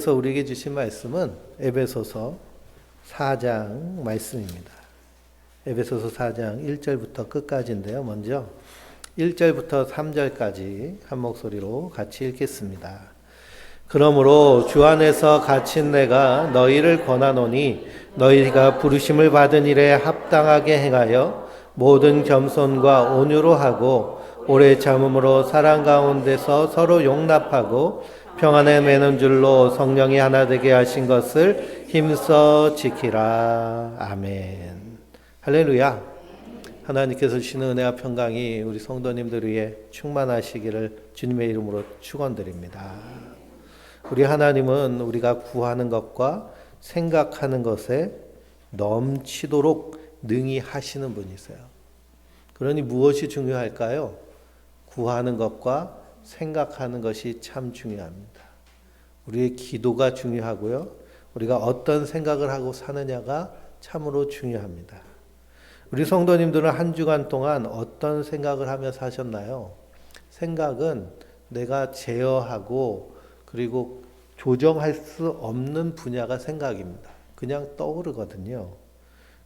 그래서 우리에게 주신 말씀은 에베소서 4장 말씀입니다. 에베소서 4장 1절부터 끝까지인데요. 먼저 1절부터 3절까지 한 목소리로 같이 읽겠습니다. 그러므로 주 안에서 갇힌 내가 너희를 권하노니 너희가 부르심을 받은 일에 합당하게 행하여 모든 겸손과 온유로 하고 오래 참음으로 사랑 가운데서 서로 용납하고 평안에 매는 줄로 성령이 하나 되게 하신 것을 힘써 지키라. 아멘. 할렐루야. 하나님께서 주시는 은혜와 평강이 우리 성도님들 위해 충만하시기를 주님의 이름으로 축원드립니다. 우리 하나님은 우리가 구하는 것과 생각하는 것에 넘치도록 능히 하시는 분이세요. 그러니 무엇이 중요할까요? 구하는 것과 생각하는 것이 참 중요합니다. 우리의 기도가 중요하고요. 우리가 어떤 생각을 하고 사느냐가 참으로 중요합니다. 우리 성도님들은 한 주간 동안 어떤 생각을 하며 사셨나요? 생각은 내가 제어하고 그리고 조정할 수 없는 분야가 생각입니다. 그냥 떠오르거든요.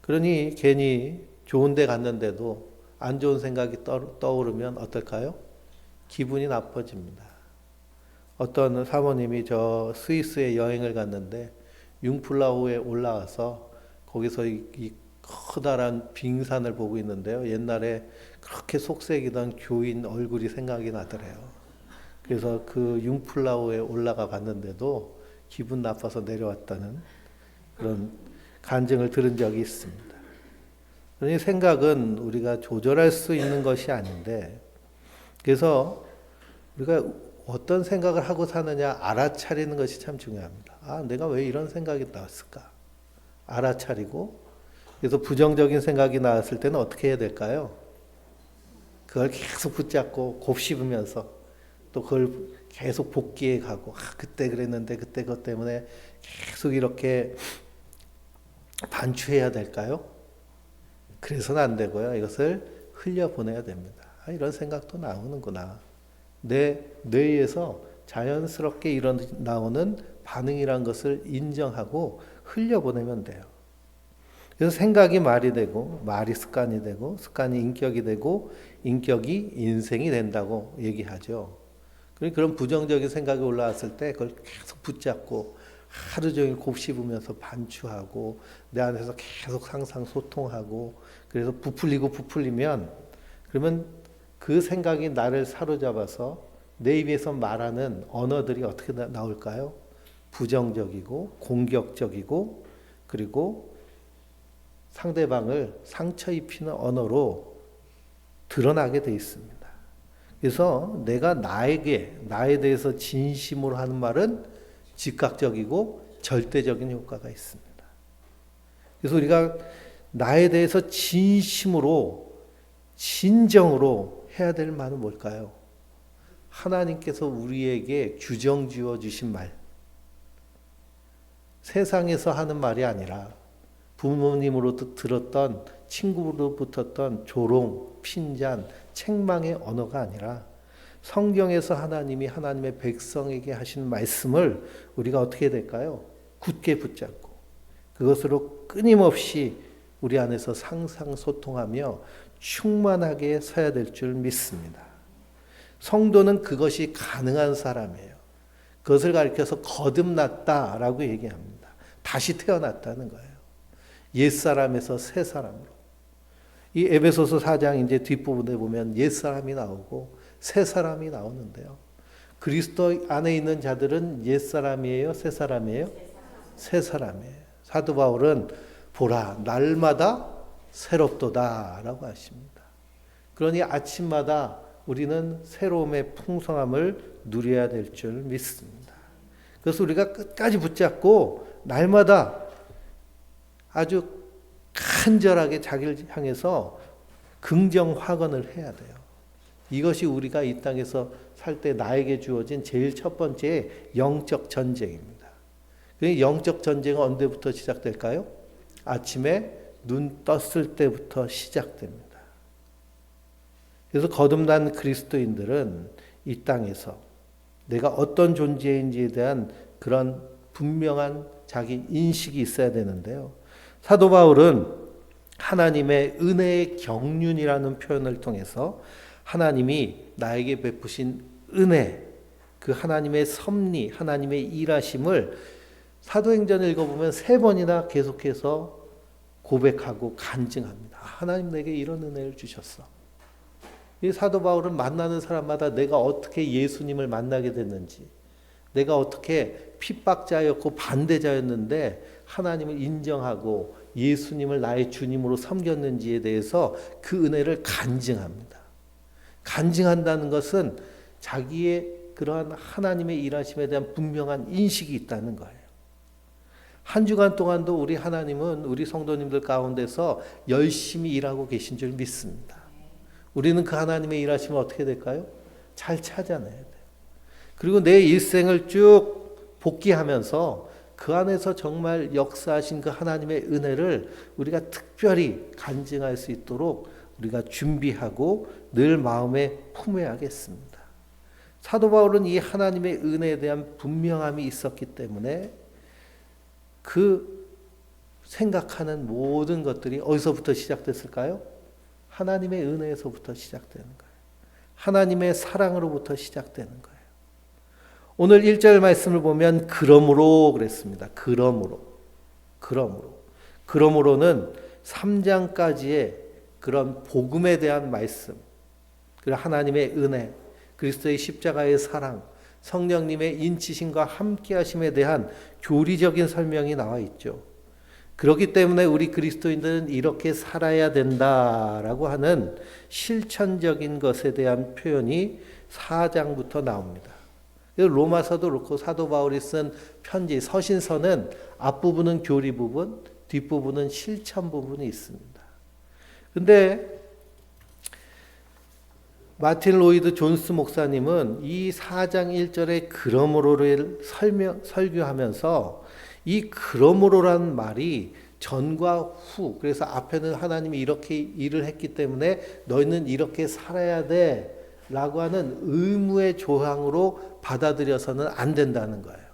그러니 괜히 좋은 데 갔는데도 안 좋은 생각이 떠오르면 어떨까요? 기분이 나빠집니다. 어떤 사모님이 저 스위스에 여행을 갔는데 융플라우에 올라와서 거기서 이 커다란 빙산을 보고 있는데요. 옛날에 그렇게 속색이던 교인 얼굴이 생각이 나더래요. 그래서 그 융플라우에 올라가 봤는데도 기분 나빠서 내려왔다는 그런 간증을 들은 적이 있습니다. 그러니 생각은 우리가 조절할 수 있는 것이 아닌데, 그래서 우리가 어떤 생각을 하고 사느냐 알아차리는 것이 참 중요합니다. 아, 내가 왜 이런 생각이 나왔을까? 알아차리고, 그래서 부정적인 생각이 나왔을 때는 어떻게 해야 될까요? 그걸 계속 붙잡고 곱씹으면서 또 그걸 계속 복기해 가고, 아, 그때 그랬는데 그때 그것 때문에 계속 이렇게 반추해야 될까요? 그래서는 안 되고요. 이것을 흘려보내야 됩니다. 아, 이런 생각도 나오는구나. 내 뇌에서 자연스럽게 나오는 반응이란 것을 인정하고 흘려보내면 돼요. 그래서 생각이 말이 되고, 말이 습관이 되고, 습관이 인격이 되고, 인격이 인생이 된다고 얘기하죠. 그런 부정적인 생각이 올라왔을 때 그걸 계속 붙잡고 하루 종일 곱씹으면서 반추하고 내 안에서 계속 항상 소통하고, 그래서 부풀리면 그러면 그 생각이 나를 사로잡아서 내 입에서 말하는 언어들이 어떻게 나올까요? 부정적이고 공격적이고 그리고 상대방을 상처 입히는 언어로 드러나게 돼 있습니다. 그래서 내가 나에 대해서 진심으로 하는 말은 즉각적이고 절대적인 효과가 있습니다. 그래서 우리가 나에 대해서 진심으로 진정으로 해야 될 말은 뭘까요? 하나님께서 우리에게 규정 지어 주신 말. 세상에서 하는 말이 아니라 부모님으로부터 들었던, 친구로부터 듣던 조롱, 핀잔, 책망의 언어가 아니라 성경에서 하나님이 하나님의 백성에게 하신 말씀을 우리가 어떻게 해야 될까요? 굳게 붙잡고 그것으로 끊임없이 우리 안에서 상상소통하며 충만하게 서야 될 줄 믿습니다. 성도는 그것이 가능한 사람이에요. 그것을 가리켜서 거듭났다라고 얘기합니다. 다시 태어났다는 거예요. 옛사람에서 새사람으로. 이 에베소서 4장 이제 뒷부분에 보면 옛사람이 나오고 새사람이 나오는데요. 그리스도 안에 있는 자들은 옛사람이에요? 새사람이에요? 새사람이에요. 사도 바울은 보라, 날마다 새롭도다 라고 하십니다. 그러니 아침마다 우리는 새로움의 풍성함을 누려야 될 줄 믿습니다. 그래서 우리가 끝까지 붙잡고 날마다 아주 간절하게 자기를 향해서 긍정 확언을 해야 돼요. 이것이 우리가 이 땅에서 살 때 나에게 주어진 제일 첫 번째 영적 전쟁입니다. 그 영적 전쟁은 언제부터 시작될까요? 아침에 눈 떴을 때부터 시작됩니다. 그래서 거듭난 그리스도인들은 이 땅에서 내가 어떤 존재인지에 대한 그런 분명한 자기 인식이 있어야 되는데요. 사도 바울은 하나님의 은혜의 경륜이라는 표현을 통해서 하나님이 나에게 베푸신 은혜, 그 하나님의 섭리, 하나님의 일하심을 사도행전을 읽어보면 3번이나 계속해서 고백하고 간증합니다. 하나님 내게 이런 은혜를 주셨어. 이 사도 바울은 만나는 사람마다 내가 어떻게 예수님을 만나게 됐는지, 내가 어떻게 핍박자였고 반대자였는데 하나님을 인정하고 예수님을 나의 주님으로 섬겼는지에 대해서 그 은혜를 간증합니다. 간증한다는 것은 자기의 그러한 하나님의 일하심에 대한 분명한 인식이 있다는 거예요. 한 주간 동안도 우리 하나님은 우리 성도님들 가운데서 열심히 일하고 계신 줄 믿습니다. 우리는 그 하나님의 일하심을 어떻게 될까요? 잘 찾아내야 돼요. 그리고 내 일생을 쭉 복귀하면서 그 안에서 정말 역사하신 그 하나님의 은혜를 우리가 특별히 간증할 수 있도록 우리가 준비하고 늘 마음에 품어야겠습니다. 사도 바울은 이 하나님의 은혜에 대한 분명함이 있었기 때문에 그 생각하는 모든 것들이 어디서부터 시작됐을까요? 하나님의 은혜에서부터 시작되는 거예요. 하나님의 사랑으로부터 시작되는 거예요. 오늘 1절 말씀을 보면 그러므로 그랬습니다. 그러므로는 3장까지의 그런 복음에 대한 말씀, 그리고 하나님의 은혜, 그리스도의 십자가의 사랑, 성령님의 인치심과 함께하심에 대한 교리적인 설명이 나와 있죠. 그렇기 때문에 우리 그리스도인들은 이렇게 살아야 된다라고 하는 실천적인 것에 대한 표현이 4장부터 나옵니다. 로마서도 그렇고 사도 바울이 쓴 편지, 서신서는 앞부분은 교리 부분, 뒷부분은 실천 부분이 있습니다. 근데 마틴 로이드 존스 목사님은 이 4장 1절의 그러므로를 설교하면서 이 그러므로라는 말이 전과 후, 그래서 앞에는 하나님이 이렇게 일을 했기 때문에 너희는 이렇게 살아야 돼 라고 하는 의무의 조항으로 받아들여서는 안 된다는 거예요.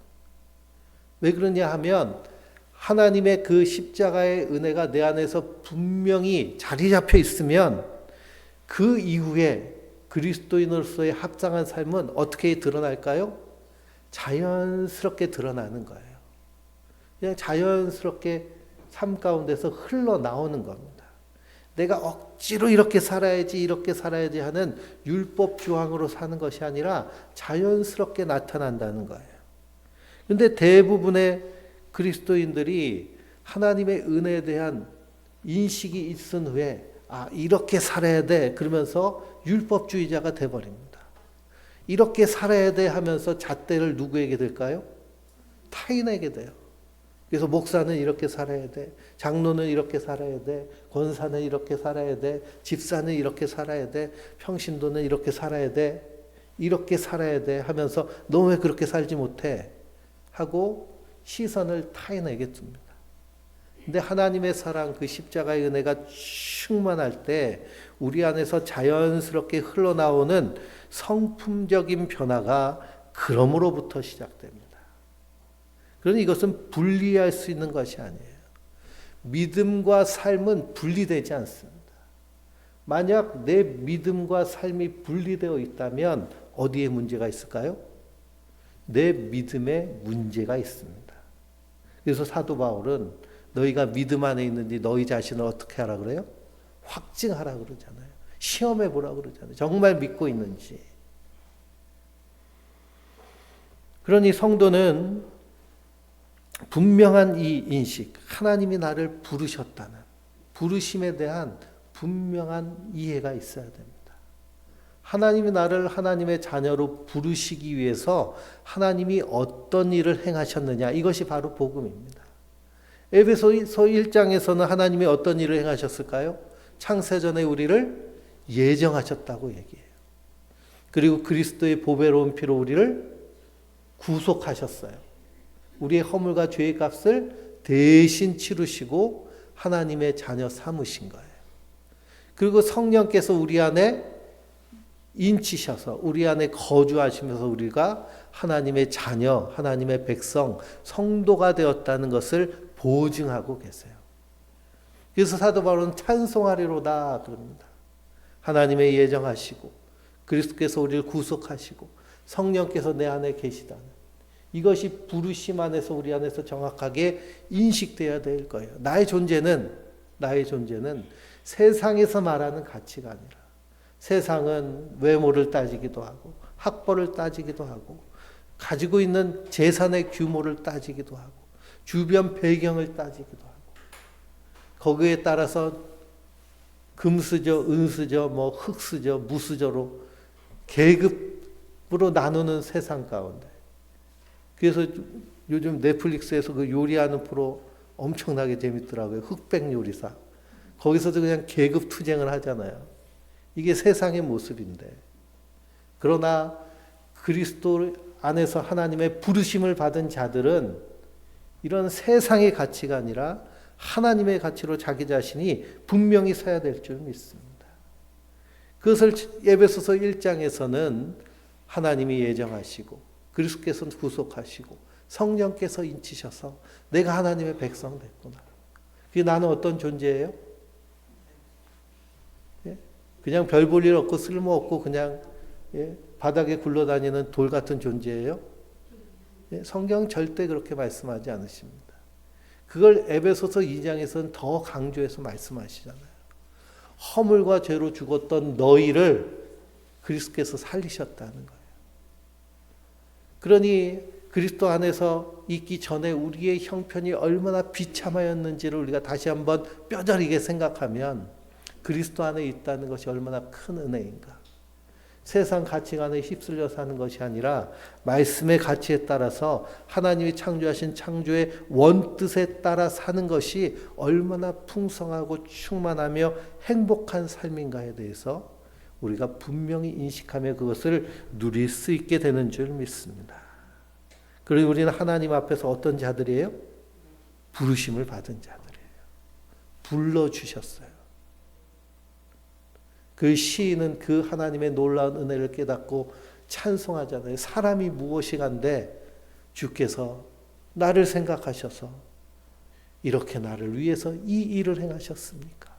왜 그러냐 하면 하나님의 그 십자가의 은혜가 내 안에서 분명히 자리 잡혀 있으면 그 이후에 그리스도인으로서의 합당한 삶은 어떻게 드러날까요? 자연스럽게 드러나는 거예요. 그냥 자연스럽게 삶 가운데서 흘러나오는 겁니다. 내가 억지로 이렇게 살아야지 하는 율법 조항으로 사는 것이 아니라 자연스럽게 나타난다는 거예요. 그런데 대부분의 그리스도인들이 하나님의 은혜에 대한 인식이 있은 후에 이렇게 살아야 돼 그러면서 율법주의자가 돼버립니다. 이렇게 살아야 돼 하면서 잣대를 누구에게 들까요? 타인에게 돼요. 그래서 목사는 이렇게 살아야 돼, 장로는 이렇게 살아야 돼, 권사는 이렇게 살아야 돼, 집사는 이렇게 살아야 돼, 평신도는 이렇게 살아야 돼, 이렇게 살아야 돼 하면서 너 왜 그렇게 살지 못해? 하고 시선을 타인에게 둡니다. 근데 하나님의 사랑, 그 십자가의 은혜가 충만할 때 우리 안에서 자연스럽게 흘러나오는 성품적인 변화가 그럼으로부터 시작됩니다. 그러니 이것은 분리할 수 있는 것이 아니에요. 믿음과 삶은 분리되지 않습니다. 만약 내 믿음과 삶이 분리되어 있다면 어디에 문제가 있을까요? 내 믿음에 문제가 있습니다. 그래서 사도 바울은 너희가 믿음 안에 있는지 너희 자신을 어떻게 하라 그래요? 확증하라 그러잖아요. 시험해 보라 그러잖아요. 정말 믿고 있는지. 그러니 성도는 분명한 이 인식, 하나님이 나를 부르셨다는 부르심에 대한 분명한 이해가 있어야 됩니다. 하나님이 나를 하나님의 자녀로 부르시기 위해서 하나님이 어떤 일을 행하셨느냐, 이것이 바로 복음입니다. 에베소서 1장에서는 하나님이 어떤 일을 행하셨을까요? 창세전에 우리를 예정하셨다고 얘기해요. 그리고 그리스도의 보배로운 피로 우리를 구속하셨어요. 우리의 허물과 죄의 값을 대신 치르시고 하나님의 자녀 삼으신 거예요. 그리고 성령께서 우리 안에 인치셔서 우리 안에 거주하시면서 우리가 하나님의 자녀, 하나님의 백성, 성도가 되었다는 것을 보증하고 계세요. 그래서 사도 바울은 찬송하리로다 그럽니다. 하나님의 예정하시고 그리스도께서 우리를 구속하시고 성령께서 내 안에 계시다는 이것이 부르심 안에서 우리 안에서 정확하게 인식되어야 될 거예요. 나의 존재는 세상에서 말하는 가치가 아니라 세상은 외모를 따지기도 하고 학벌을 따지기도 하고 가지고 있는 재산의 규모를 따지기도 하고 주변 배경을 따지기도 하고 거기에 따라서 금수저, 은수저, 흙수저, 무수저로 계급으로 나누는 세상 가운데 그래서 요즘 넷플릭스에서 그 요리하는 프로 엄청나게 재밌더라고요. 흑백 요리사. 거기서도 그냥 계급 투쟁을 하잖아요. 이게 세상의 모습인데 그러나 그리스도 안에서 하나님의 부르심을 받은 자들은 이런 세상의 가치가 아니라 하나님의 가치로 자기 자신이 분명히 서야 될 줄 믿습니다. 그것을 에베소서 1장에서는 하나님이 예정하시고 그리스도께서 구속하시고 성령께서 인치셔서 내가 하나님의 백성 됐구나. 그게 나는 어떤 존재예요? 그냥 별 볼 일 없고 쓸모없고 그냥 바닥에 굴러다니는 돌 같은 존재예요? 성경 절대 그렇게 말씀하지 않으십니다. 그걸 에베소서 2장에서는 더 강조해서 말씀하시잖아요. 허물과 죄로 죽었던 너희를 그리스도께서 살리셨다는 거예요. 그러니 그리스도 안에서 있기 전에 우리의 형편이 얼마나 비참하였는지를 우리가 다시 한번 뼈저리게 생각하면 그리스도 안에 있다는 것이 얼마나 큰 은혜인가. 세상 가치관에 휩쓸려 사는 것이 아니라 말씀의 가치에 따라서 하나님이 창조하신 창조의 원뜻에 따라 사는 것이 얼마나 풍성하고 충만하며 행복한 삶인가에 대해서 우리가 분명히 인식하며 그것을 누릴 수 있게 되는 줄 믿습니다. 그리고 우리는 하나님 앞에서 어떤 자들이에요? 부르심을 받은 자들이에요. 불러주셨어요. 그 시인은 그 하나님의 놀라운 은혜를 깨닫고 찬송하잖아요. 사람이 무엇이간데 주께서 나를 생각하셔서 이렇게 나를 위해서 이 일을 행하셨습니까?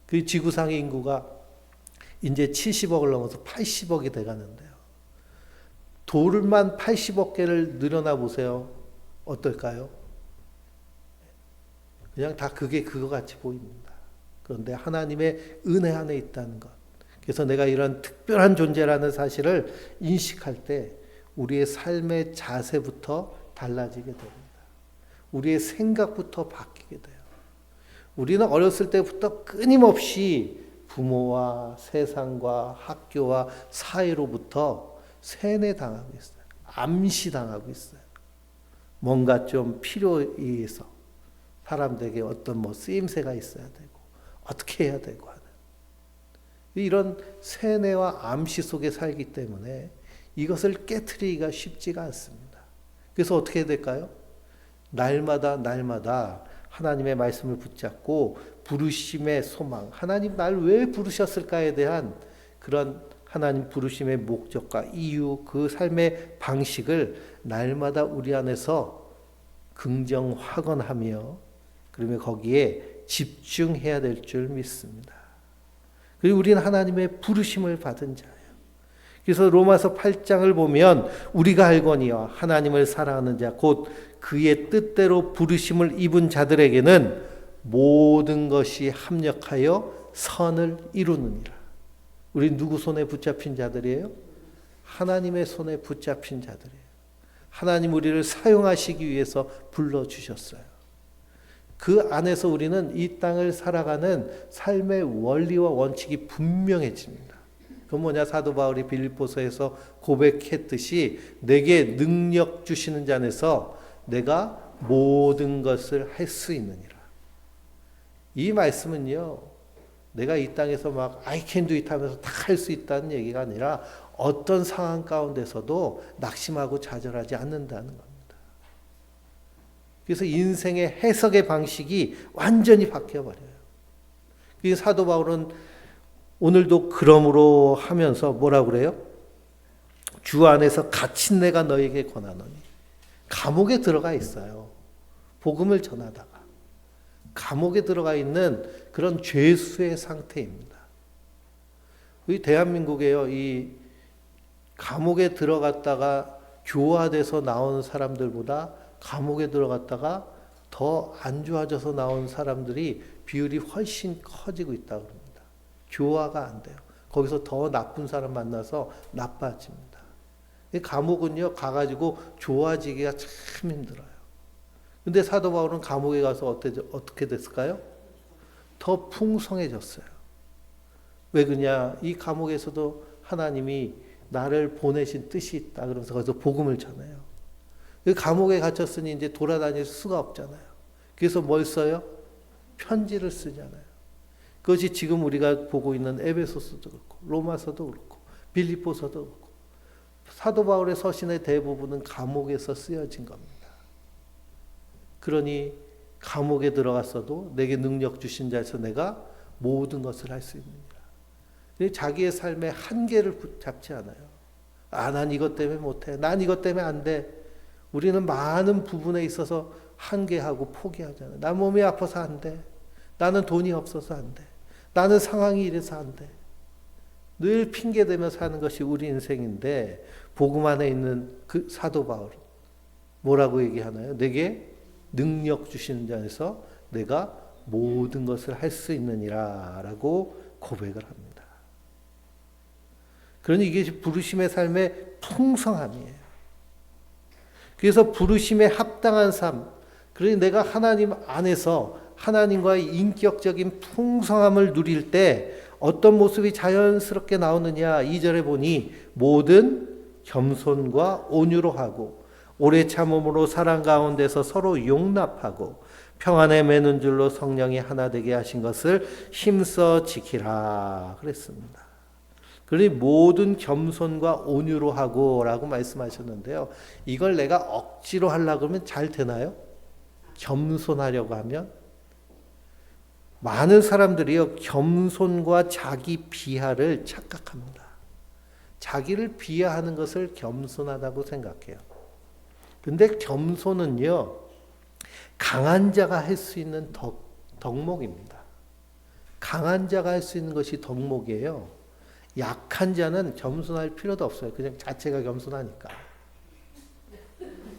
그 지구상의 인구가 이제 70억을 넘어서 80억이 돼가는데요. 돌만 80억 개를 늘여나 보세요. 어떨까요? 그냥 다 그게 그거 같이 보입니다. 그런데 하나님의 은혜 안에 있다는 것. 그래서 내가 이런 특별한 존재라는 사실을 인식할 때 우리의 삶의 자세부터 달라지게 됩니다. 우리의 생각부터 바뀌게 돼요. 우리는 어렸을 때부터 끊임없이 부모와 세상과 학교와 사회로부터 세뇌당하고 있어요. 암시당하고 있어요. 뭔가 좀 필요에 의해서 사람들에게 어떤 쓰임새가 있어야 되고 어떻게 해야 되고 하는 이런 세뇌와 암시 속에 살기 때문에 이것을 깨트리기가 쉽지가 않습니다. 그래서 어떻게 해야 될까요? 날마다 하나님의 말씀을 붙잡고 부르심의 소망, 하나님 날 왜 부르셨을까에 대한 그런 하나님 부르심의 목적과 이유, 그 삶의 방식을 날마다 우리 안에서 긍정 확언하며 그러면 거기에 집중해야 될 줄 믿습니다. 그리고 우리는 하나님의 부르심을 받은 자예요. 그래서 로마서 8장을 보면 우리가 알거니와 하나님을 사랑하는 자 곧 그의 뜻대로 부르심을 입은 자들에게는 모든 것이 합력하여 선을 이루느니라. 우리 누구 손에 붙잡힌 자들이에요? 하나님의 손에 붙잡힌 자들이에요. 하나님 우리를 사용하시기 위해서 불러주셨어요. 그 안에서 우리는 이 땅을 살아가는 삶의 원리와 원칙이 분명해집니다. 그건 뭐냐? 사도 바울이 빌립보서에서 고백했듯이 내게 능력 주시는 자 안에서 내가 모든 것을 할 수 있느니라. 이 말씀은요, 내가 이 땅에서 막 I can do it 하면서 다 할 수 있다는 얘기가 아니라 어떤 상황 가운데서도 낙심하고 좌절하지 않는다는 겁니다. 그래서 인생의 해석의 방식이 완전히 바뀌어버려요. 그래서 사도 바울은 오늘도 그러므로 하면서 뭐라고 그래요? 주 안에서 갇힌 내가 너에게 권하노니. 감옥에 들어가 있어요. 복음을 전하다가. 감옥에 들어가 있는 그런 죄수의 상태입니다. 우리 대한민국에요, 이 감옥에 들어갔다가 교화돼서 나오는 사람들보다 감옥에 들어갔다가 더 안 좋아져서 나온 사람들이 비율이 훨씬 커지고 있다고 합니다. 교화가 안 돼요. 거기서 더 나쁜 사람 만나서 나빠집니다. 이 감옥은요, 가가지고 좋아지기가 참 힘들어요. 근데 사도 바울은 감옥에 가서 어떻게 됐을까요? 더 풍성해졌어요. 왜 그러냐? 이 감옥에서도 하나님이 나를 보내신 뜻이 있다. 그러면서 거기서 복음을 전해요. 감옥에 갇혔으니 이제 돌아다닐 수가 없잖아요. 그래서 뭘 써요? 편지를 쓰잖아요. 그것이 지금 우리가 보고 있는 에베소서도 그렇고 로마서도 그렇고 빌립보서도 그렇고 사도 바울의 서신의 대부분은 감옥에서 쓰여진 겁니다. 그러니 감옥에 들어갔어도 내게 능력 주신 자에서 내가 모든 것을 할 수 있느니라. 자기의 삶의 한계를 붙잡지 않아요. 난 이것 때문에 못해. 난 이것 때문에 안 돼. 우리는 많은 부분에 있어서 한계하고 포기하잖아요. 나 몸이 아파서 안 돼. 나는 돈이 없어서 안 돼. 나는 상황이 이래서 안 돼. 늘 핑계대며 사는 것이 우리 인생인데 복음 안에 있는 그 사도 바울은 뭐라고 얘기하나요? 내게 능력 주시는 자에서 내가 모든 것을 할 수 있느니라 라고 고백을 합니다. 그러니 이게 부르심의 삶의 풍성함이에요. 그래서 부르심에 합당한 삶, 그러니 내가 하나님 안에서 하나님과의 인격적인 풍성함을 누릴 때 어떤 모습이 자연스럽게 나오느냐. 2절에 보니 모든 겸손과 온유로 하고 오래 참음으로 사랑 가운데서 서로 용납하고 평안에 매는 줄로 성령이 하나 되게 하신 것을 힘써 지키라 그랬습니다. 그러니 모든 겸손과 온유로 하고 라고 말씀하셨는데요. 이걸 내가 억지로 하려고 하면 잘 되나요? 겸손하려고 하면? 많은 사람들이요, 겸손과 자기 비하를 착각합니다. 자기를 비하하는 것을 겸손하다고 생각해요. 근데 겸손은요, 강한 자가 할 수 있는 덕목입니다. 강한 자가 할 수 있는 것이 덕목이에요. 약한 자는 겸손할 필요도 없어요. 그냥 자체가 겸손하니까.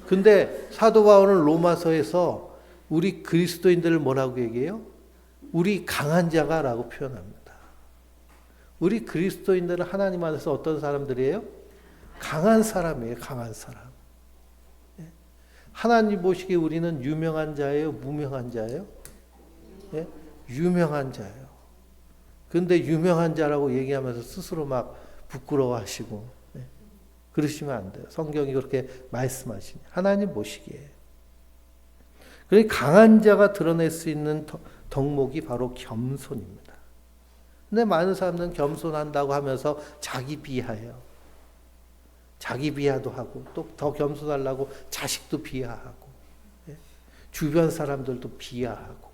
근데 사도 바울은 로마서에서 우리 그리스도인들을 뭐라고 얘기해요? 우리 강한 자가라고 표현합니다. 우리 그리스도인들은 하나님 안에서 어떤 사람들이에요? 강한 사람이에요. 강한 사람. 하나님 보시기에 우리는 유명한 자예요? 무명한 자예요? 예? 유명한 자예요. 근데 유명한 자라고 얘기하면서 스스로 막 부끄러워하시고 그러시면 안 돼요. 성경이 그렇게 말씀하시니 하나님 보시기에. 그러니까 강한 자가 드러낼 수 있는 덕목이 바로 겸손입니다. 근데 많은 사람들은 겸손한다고 하면서 자기 비하해요. 자기 비하도 하고 또 더 겸손하려고 자식도 비하하고 주변 사람들도 비하하고.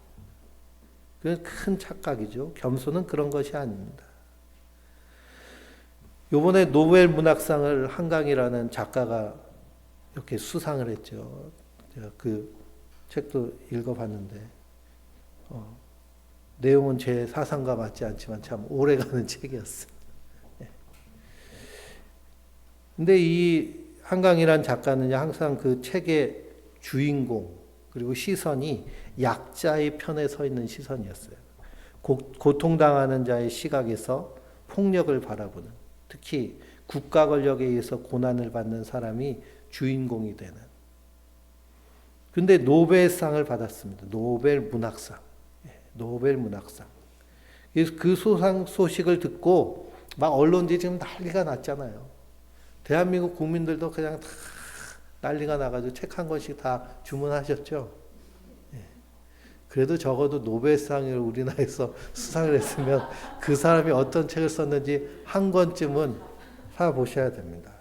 그건 큰 착각이죠. 겸손은 그런 것이 아닙니다. 요번에 노벨 문학상을 한강이라는 작가가 이렇게 수상을 했죠. 제가 그 책도 읽어봤는데 내용은 제 사상과 맞지 않지만 참 오래가는 책이었어요. 근데 이 한강이라는 작가는 항상 그 책의 주인공 그리고 시선이 약자의 편에 서 있는 시선이었어요. 고통당하는 자의 시각에서 폭력을 바라보는, 특히 국가 권력에 의해서 고난을 받는 사람이 주인공이 되는. 근데 노벨상을 받았습니다. 노벨 문학상. 노벨 문학상. 그래서 그 수상 소식을 듣고 막 언론들이 지금 난리가 났잖아요. 대한민국 국민들도 그냥 다 난리가 나가지고 책 한 권씩 다 주문하셨죠. 그래도 적어도 노벨상을 우리나라에서 수상을 했으면 그 사람이 어떤 책을 썼는지 한 권쯤은 사보셔야 됩니다.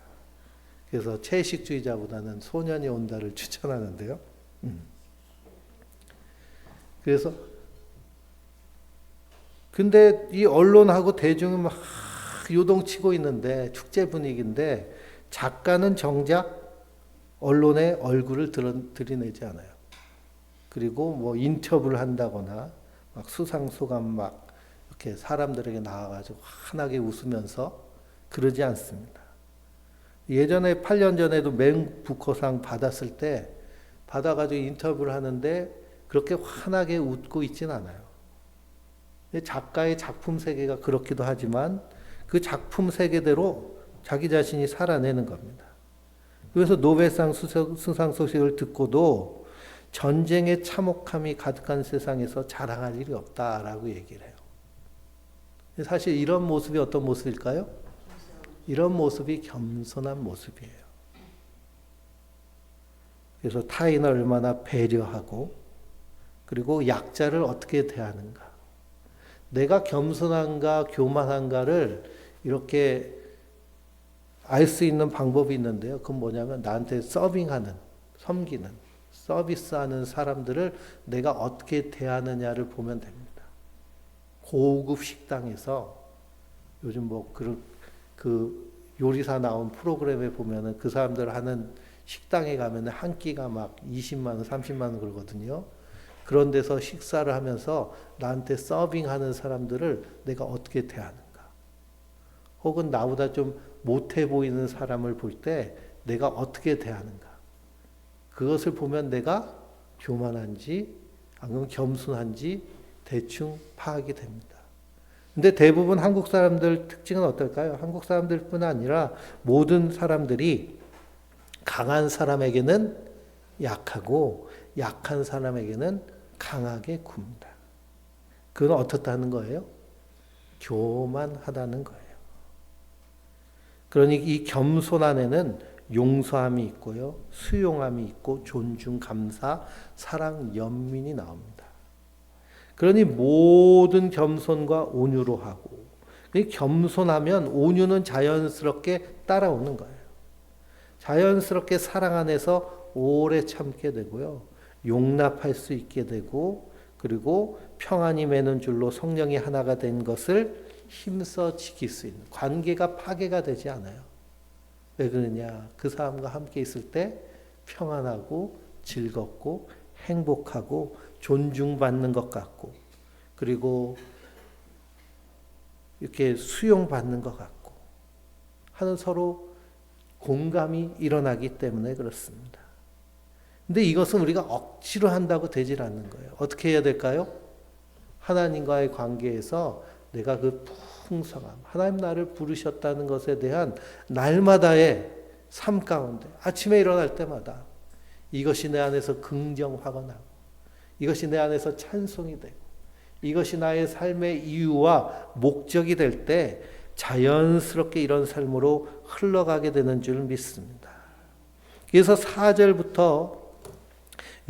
그래서 채식주의자보다는 소년이 온다를 추천하는데요. 그래서 근데 이 언론하고 대중이 막 요동치고 있는데 축제 분위기인데 작가는 정작 언론의 얼굴을 들이내지 않아요. 그리고 뭐 인터뷰를 한다거나 막 수상소감 막 이렇게 사람들에게 나와가지고 환하게 웃으면서 그러지 않습니다. 예전에 8년 전에도 맨 부커상 받았을 때 받아가지고 인터뷰를 하는데 그렇게 환하게 웃고 있진 않아요. 작가의 작품 세계가 그렇기도 하지만 그 작품 세계대로 자기 자신이 살아내는 겁니다. 그래서 노벨상 수상 소식을 듣고도 전쟁의 참혹함이 가득한 세상에서 자랑할 일이 없다라고 얘기를 해요. 사실 이런 모습이 어떤 모습일까요? 이런 모습이 겸손한 모습이에요. 그래서 타인을 얼마나 배려하고 그리고 약자를 어떻게 대하는가. 내가 겸손한가 교만한가를 이렇게 알 수 있는 방법이 있는데요. 그건 뭐냐면 나한테 서빙하는, 섬기는, 서비스하는 사람들을 내가 어떻게 대하느냐를 보면 됩니다. 고급 식당에서 요즘 뭐 그 요리사 나온 프로그램에 보면은 그 사람들 하는 식당에 가면은 한 끼가 막 20만 원, 30만 원 그러거든요. 그런 데서 식사를 하면서 나한테 서빙하는 사람들을 내가 어떻게 대하는가. 혹은 나보다 좀 못해 보이는 사람을 볼 때 내가 어떻게 대하는가. 그것을 보면 내가 교만한지 아니면 겸손한지 대충 파악이 됩니다. 근데 대부분 한국 사람들 특징은 어떨까요? 한국 사람들뿐 아니라 모든 사람들이 강한 사람에게는 약하고 약한 사람에게는 강하게 굽니다. 그건 어떻다는 거예요? 교만하다는 거예요. 그러니 이 겸손 안에는 용서함이 있고요, 수용함이 있고 존중, 감사, 사랑, 연민이 나옵니다. 그러니 모든 겸손과 온유로 하고, 겸손하면 온유는 자연스럽게 따라오는 거예요. 자연스럽게 사랑 안에서 오래 참게 되고요, 용납할 수 있게 되고, 그리고 평안이 매는 줄로 성령이 하나가 된 것을 힘써 지킬 수 있는, 관계가 파괴가 되지 않아요. 왜 그러냐? 그 사람과 함께 있을 때 평안하고 즐겁고 행복하고 존중받는 것 같고, 그리고 이렇게 수용받는 것 같고 하는 서로 공감이 일어나기 때문에 그렇습니다. 근데 이것은 우리가 억지로 한다고 되질 않는 거예요. 어떻게 해야 될까요? 하나님과의 관계에서 내가 그 풍성함, 하나님 나를 부르셨다는 것에 대한 날마다의 삶 가운데 아침에 일어날 때마다 이것이 내 안에서 긍정화가 나고, 이것이 내 안에서 찬송이 되고, 이것이 나의 삶의 이유와 목적이 될 때 자연스럽게 이런 삶으로 흘러가게 되는 줄 믿습니다. 그래서 4절부터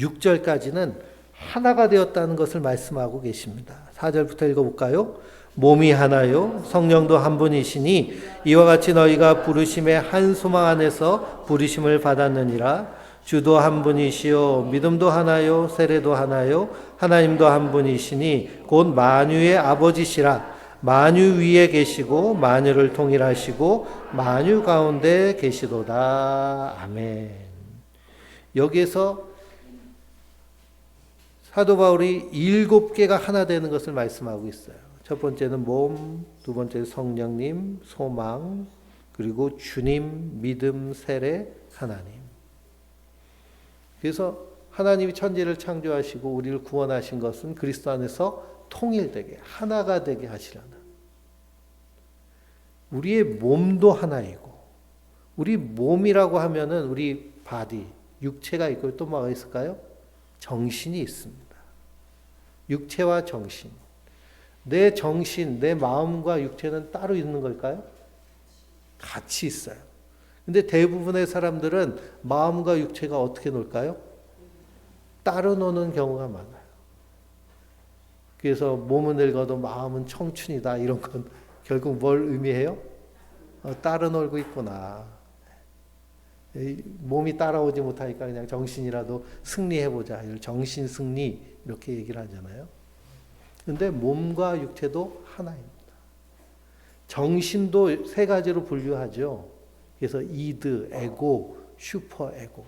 6절까지는 하나가 되었다는 것을 말씀하고 계십니다. 4절부터 읽어볼까요? 몸이 하나요 성령도 한 분이시니 이와 같이 너희가 부르심의 한 소망 안에서 부르심을 받았느니라. 주도 한 분이시요 믿음도 하나요 세례도 하나요 하나님도 한 분이시니 곧 만유의 아버지시라. 만유 위에 계시고 만유를 통일하시고 만유 가운데 계시도다. 아멘. 여기에서 사도 바울이 7개가 하나 되는 것을 말씀하고 있어요. 첫 번째는 몸, 두 번째는 성령님, 소망, 그리고 주님, 믿음, 세례, 하나님. 그래서 하나님이 천지를 창조하시고 우리를 구원하신 것은 그리스도 안에서 통일되게, 하나가 되게 하시려는. 우리의 몸도 하나이고, 우리 몸이라고 하면은 우리 바디, 육체가 있고 또 뭐가 있을까요? 정신이 있습니다. 육체와 정신. 내 정신, 내 마음과 육체는 따로 있는 걸까요? 같이 있어요. 근데 대부분의 사람들은 마음과 육체가 어떻게 놀까요? 따로 노는 경우가 많아요. 그래서 몸은 늙어도 마음은 청춘이다. 이런 건 결국 뭘 의미해요? 따로 놀고 있구나. 몸이 따라오지 못하니까 그냥 정신이라도 승리해보자. 정신 승리 이렇게 얘기를 하잖아요. 근데 몸과 육체도 하나입니다. 정신도 세 가지로 분류하죠. 그래서 이드, 에고, 슈퍼 에고.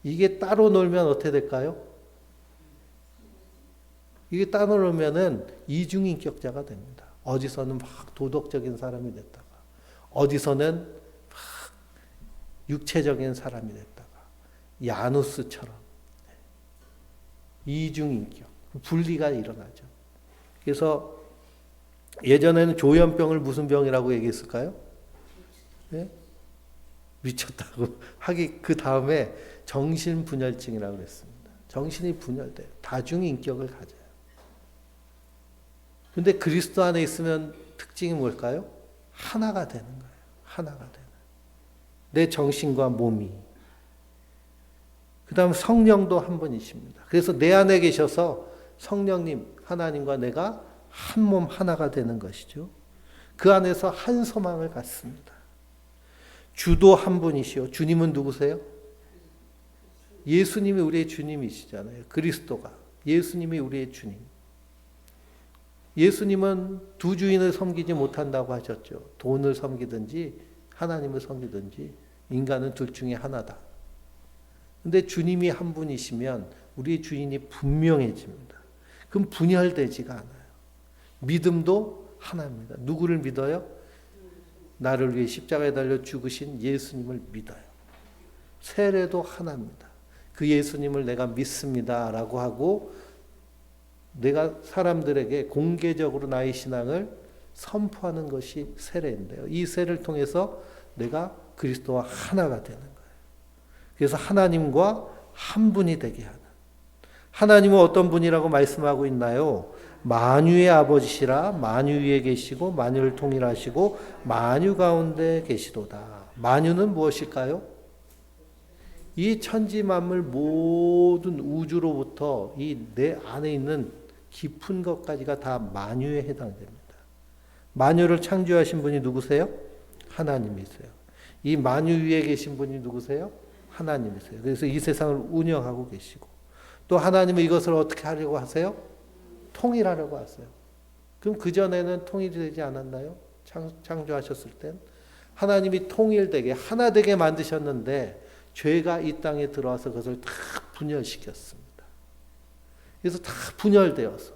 이게 따로 놀면 어떻게 될까요? 이게 따로 놀면은 이중인격자가 됩니다. 어디서는 막 도덕적인 사람이 됐다가, 어디서는 막 육체적인 사람이 됐다가, 야누스처럼 이중인격, 분리가 일어나죠. 그래서 예전에는 조현병을 무슨 병이라고 얘기했을까요? 네? 미쳤다고 하기 그 다음에 정신분열증이라고 그랬습니다. 정신이 분열돼요. 다중인격을 가져요. 근데 그리스도 안에 있으면 특징이 뭘까요? 하나가 되는 거예요. 하나가 되는. 내 정신과 몸이. 그 다음 성령도 한 분이십니다. 그래서 내 안에 계셔서 성령님, 하나님과 내가 한 몸 하나가 되는 것이죠. 그 안에서 한 소망을 갖습니다. 주도 한 분이시오. 주님은 누구세요? 예수님이 우리의 주님이시잖아요. 그리스도가. 예수님이 우리의 주님. 예수님은 두 주인을 섬기지 못한다고 하셨죠. 돈을 섬기든지 하나님을 섬기든지 인간은 둘 중에 하나다. 근데 주님이 한 분이시면 우리의 주인이 분명해집니다. 그럼 분열되지가 않아요. 믿음도 하나입니다. 누구를 믿어요? 나를 위해 십자가에 달려 죽으신 예수님을 믿어요. 세례도 하나입니다. 그 예수님을 내가 믿습니다 라고 하고 내가 사람들에게 공개적으로 나의 신앙을 선포하는 것이 세례인데요. 이 세례를 통해서 내가 그리스도와 하나가 되는 거예요. 그래서 하나님과 한 분이 되게 하는. 하나님은 어떤 분이라고 말씀하고 있나요? 만유의 아버지시라 만유 위에 계시고 만유를 통일하시고 만유 가운데 계시도다. 만유는 무엇일까요? 이 천지 만물 모든 우주로부터 이 내 안에 있는 깊은 것까지가 다 만유에 해당됩니다. 만유를 창조하신 분이 누구세요? 하나님이세요. 이 만유 위에 계신 분이 누구세요? 하나님이세요. 그래서 이 세상을 운영하고 계시고 또 하나님은 이것을 어떻게 하려고 하세요? 통일하려고 하세요. 그럼 그전에는 통일이 되지 않았나요? 창조하셨을 땐 하나님이 통일되게 하나 되게 만드셨는데 죄가 이 땅에 들어와서 그것을 다 분열시켰습니다. 그래서 다 분열되어서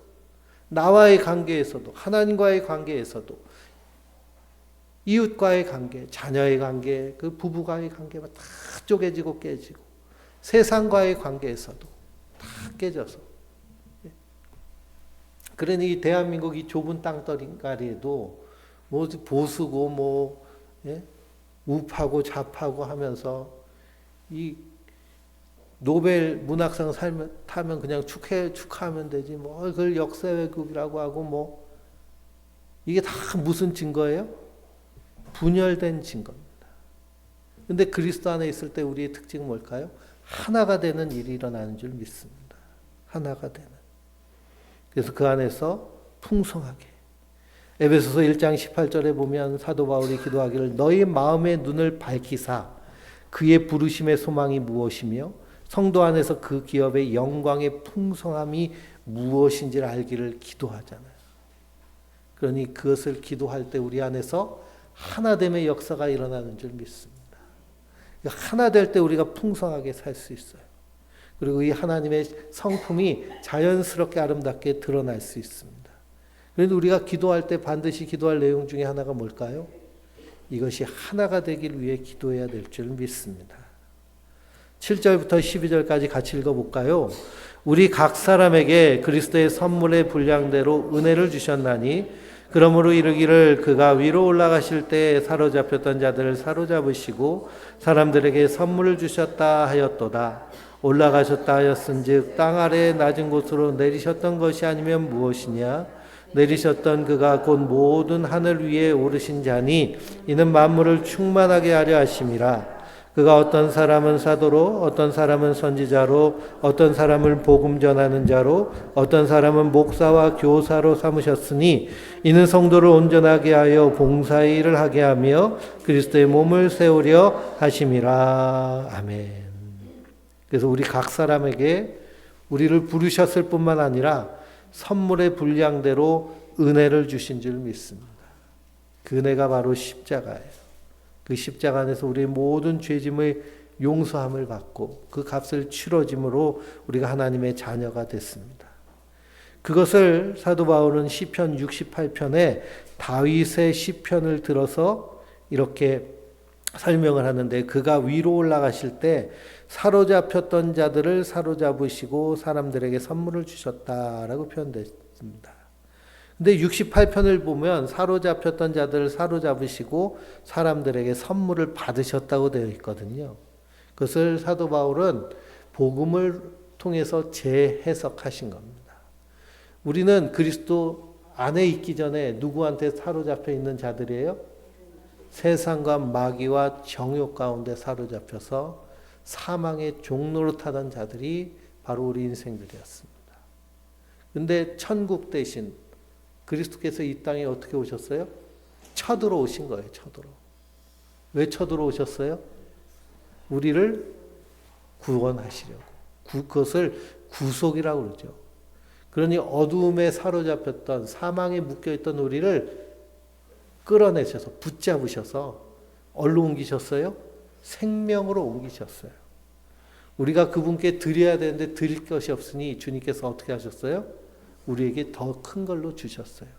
나와의 관계에서도 하나님과의 관계에서도 이웃과의 관계, 자녀의 관계, 그 부부과의 관계가 다 쪼개지고 깨지고 세상과의 관계에서도 다 깨져서 그러니 이 대한민국 이 좁은 땅덩어리에도 뭐 보수고 뭐 우파고 좌파고 하면서 이 노벨 문학상 타면 그냥 축하하면 되지 뭐 그걸 역사 왜곡이라고 하고 뭐 이게 다 무슨 증거예요? 분열된 증거입니다. 근데 그리스도 안에 있을 때 우리의 특징은 뭘까요? 하나가 되는 일이 일어나는 줄 믿습니다. 하나가 되는. 그래서 그 안에서 풍성하게. 에베소서 1장 18절에 보면 사도 바울이 기도하기를 너희 마음의 눈을 밝히사 그의 부르심의 소망이 무엇이며 성도 안에서 그 기업의 영광의 풍성함이 무엇인지를 알기를 기도하잖아요. 그러니 그것을 기도할 때 우리 안에서 하나됨의 역사가 일어나는 줄 믿습니다. 하나 될 때 우리가 풍성하게 살 수 있어요. 그리고 이 하나님의 성품이 자연스럽게 아름답게 드러날 수 있습니다. 그래서 우리가 기도할 때 반드시 기도할 내용 중에 하나가 뭘까요? 이것이 하나가 되길 위해 기도해야 될 줄 믿습니다. 7절부터 12절까지 같이 읽어볼까요? 우리 각 사람에게 그리스도의 선물의 분량대로 은혜를 주셨나니 그러므로 이르기를 그가 위로 올라가실 때 사로잡혔던 자들을 사로잡으시고 사람들에게 선물을 주셨다 하였도다. 올라가셨다 하였은즉 땅 아래 낮은 곳으로 내리셨던 것이 아니면 무엇이냐? 내리셨던 그가 곧 모든 하늘 위에 오르신 자니 이는 만물을 충만하게 하려 하심이라. 그가 어떤 사람은 사도로 어떤 사람은 선지자로 어떤 사람을 복음 전하는 자로 어떤 사람은 목사와 교사로 삼으셨으니 이는 성도를 온전하게 하여 봉사의 일을 하게 하며 그리스도의 몸을 세우려 하심이라. 아멘. 그래서 우리 각 사람에게 우리를 부르셨을 뿐만 아니라 선물의 분량대로 은혜를 주신 줄 믿습니다. 그 은혜가 바로 십자가예요. 그 십자가 안에서 우리의 모든 죄짐의 용서함을 받고 그 값을 치러짐으로 우리가 하나님의 자녀가 됐습니다. 그것을 사도 바울은 시편 68편에 다윗의 시편을 들어서 이렇게 설명을 하는데, 그가 위로 올라가실 때 사로잡혔던 자들을 사로잡으시고 사람들에게 선물을 주셨다라고 표현됐습니다. 근데 68편을 보면 사로잡혔던 자들을 사로잡으시고 사람들에게 선물을 받으셨다고 되어 있거든요. 그것을 사도 바울은 복음을 통해서 재해석하신 겁니다. 우리는 그리스도 안에 있기 전에 누구한테 사로잡혀 있는 자들이에요? 세상과 마귀와 정욕 가운데 사로잡혀서 사망의 종로로 타던 자들이 바로 우리 인생들이었습니다. 근데 천국 대신 그리스도께서 이 땅에 어떻게 오셨어요? 쳐들어오신 거예요. 왜 쳐들어오셨어요? 우리를 구원하시려고. 그것을 구속이라고 그러죠. 그러니 어두움에 사로잡혔던, 사망에 묶여있던 우리를 끌어내셔서 붙잡으셔서 어디로 옮기셨어요? 생명으로 옮기셨어요. 우리가 그분께 드려야 되는데 드릴 것이 없으니 주님께서 어떻게 하셨어요? 우리에게 더 큰 걸로 주셨어요.